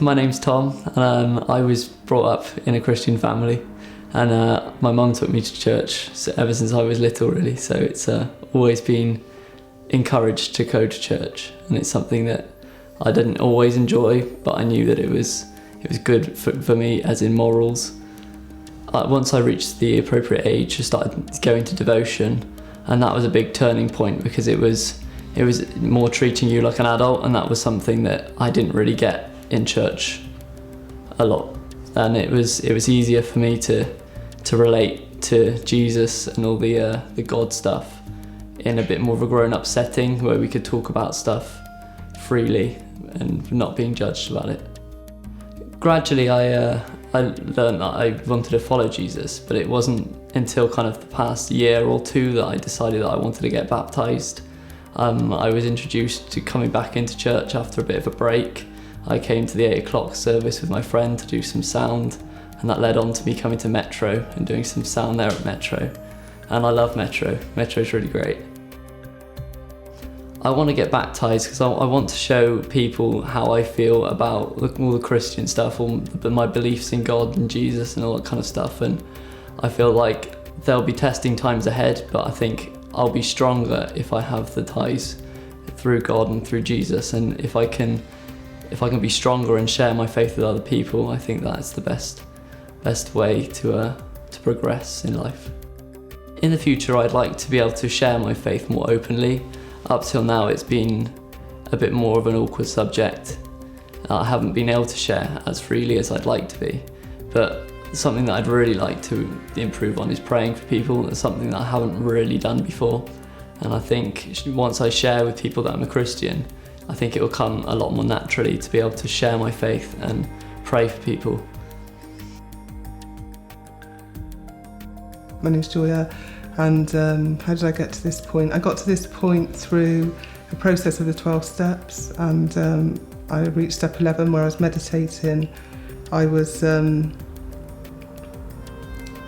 My name's Tom, and I was brought up in a Christian family, and my mum took me to church ever since I was little, really. So it's always been encouraged to go to church, and it's something that I didn't always enjoy, but I knew that it was good for me, as in morals. Once I reached the appropriate age, I started going to devotion, and that was a big turning point because it was more treating you like an adult, and that was something that I didn't really get in church a lot. And it was easier for me to relate to Jesus and all the God stuff in a bit more of a grown-up setting where we could talk about stuff freely and not being judged about it. Gradually I learned that I wanted to follow Jesus, but it wasn't until kind of the past year or two that I decided that I wanted to get baptised. I was introduced to coming back into church after a bit of a break. I came to the 8 o'clock service with my friend to do some sound, and that led on to me coming to Metro and doing some sound there at Metro. And I love Metro. Metro's really great. I want to get baptised because I want to show people how I feel about all the Christian stuff, all my beliefs in God and Jesus and all that kind of stuff. And I feel like there'll be testing times ahead, but I think I'll be stronger if I have the ties through God and through Jesus. And if I can be stronger and share my faith with other people, I think that's the best way to progress in life. In the future, I'd like to be able to share my faith more openly. Up till now, it's been a bit more of an awkward subject. I haven't been able to share as freely as I'd like to be, but something that I'd really like to improve on is praying for people. It's something that I haven't really done before, and I think once I share with people that I'm a Christian, I think it will come a lot more naturally to be able to share my faith and pray for people. My name's Joya, and how did I get to this point? I got to this point through a process of the 12 steps, and I reached step 11 where I was meditating. I was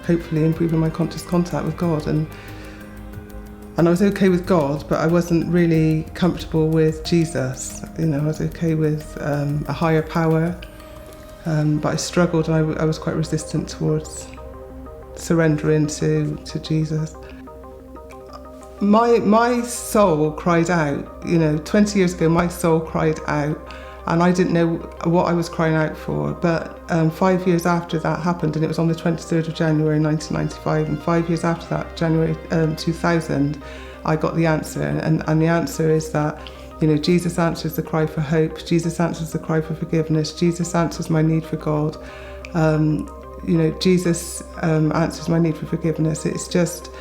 hopefully improving my conscious contact with God, and I was okay with God, but I wasn't really comfortable with Jesus. I was okay with a higher power, but I struggled, and I was quite resistant towards surrendering to Jesus. My soul cried out, 20 years ago my soul cried out, and I didn't know what I was crying out for, but 5 years after that happened, and it was on the 23rd of January 1995, and 5 years after that, January 2000, I got the answer, and the answer is that Jesus answers the cry for hope, Jesus answers the cry for forgiveness, Jesus answers my need for God, Jesus answers my need for forgiveness. It's just,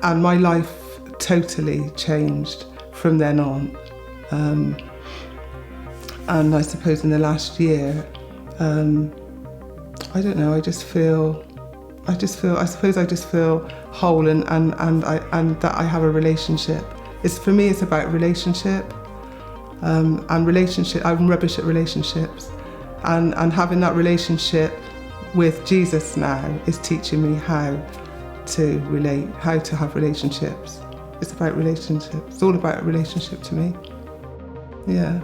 and my life totally changed from then on. And I suppose in the last year, I don't know, I suppose I just feel whole and that I have a relationship. For me, it's about relationship, and relationship. I'm rubbish at relationships, and having that relationship with Jesus now is teaching me how to relate, how to have relationships. It's about relationships. It's all about a relationship to me. Yeah.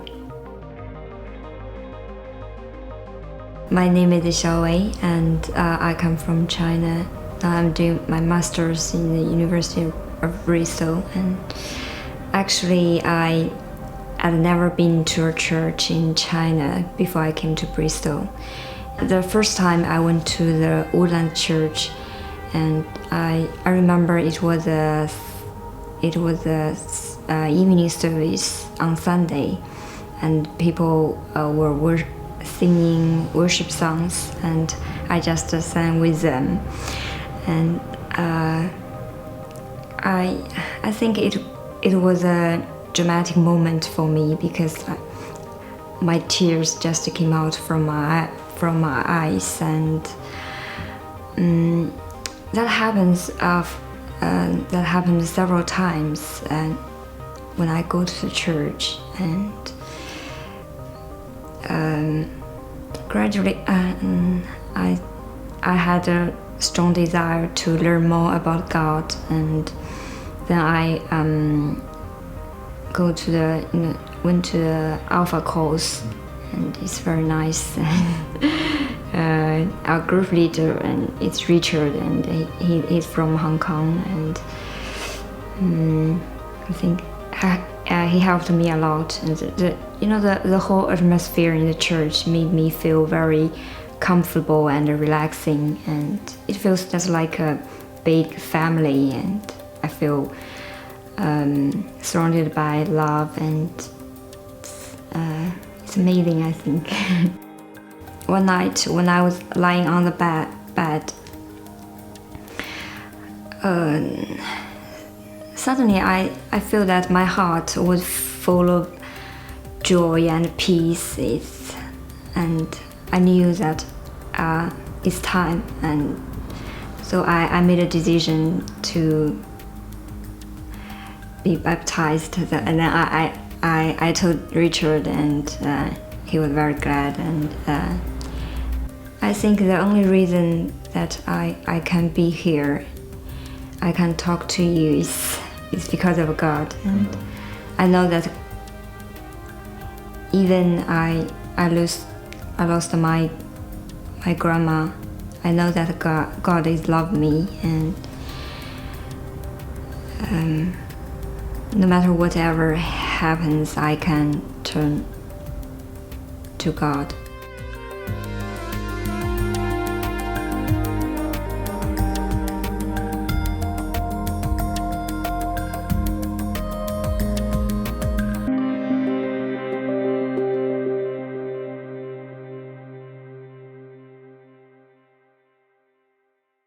My name is Xiawei, and I come from China. I'm doing my master's in the University of Bristol, and actually I had never been to a church in China before I came to Bristol. The first time I went to the Woodlands church, and I remember it was a evening service on Sunday, and people were singing worship songs, and I just sang with them, and I think it was a dramatic moment for me because my tears just came out from my eyes, and that happens several times when I go to the church, and gradually I had a strong desire to learn more about God, and then I went to the Alpha course, and it's very nice. Our group leader and it's Richard, and he's from Hong Kong, and I think he helped me a lot. And the whole atmosphere in the church made me feel very comfortable and relaxing, and it feels just like a big family, and I feel surrounded by love, and it's amazing, I think. One night when I was lying on the bed, suddenly I feel that my heart was full of joy and peace, and I knew that it's time, and so I made a decision to be baptized, and then I told Richard, and he was very glad, and I think the only reason that I can be here, I can talk to you, is because of God. And I know that even I lost my grandma, I know that God is love me, and no matter whatever happens, I can turn to God.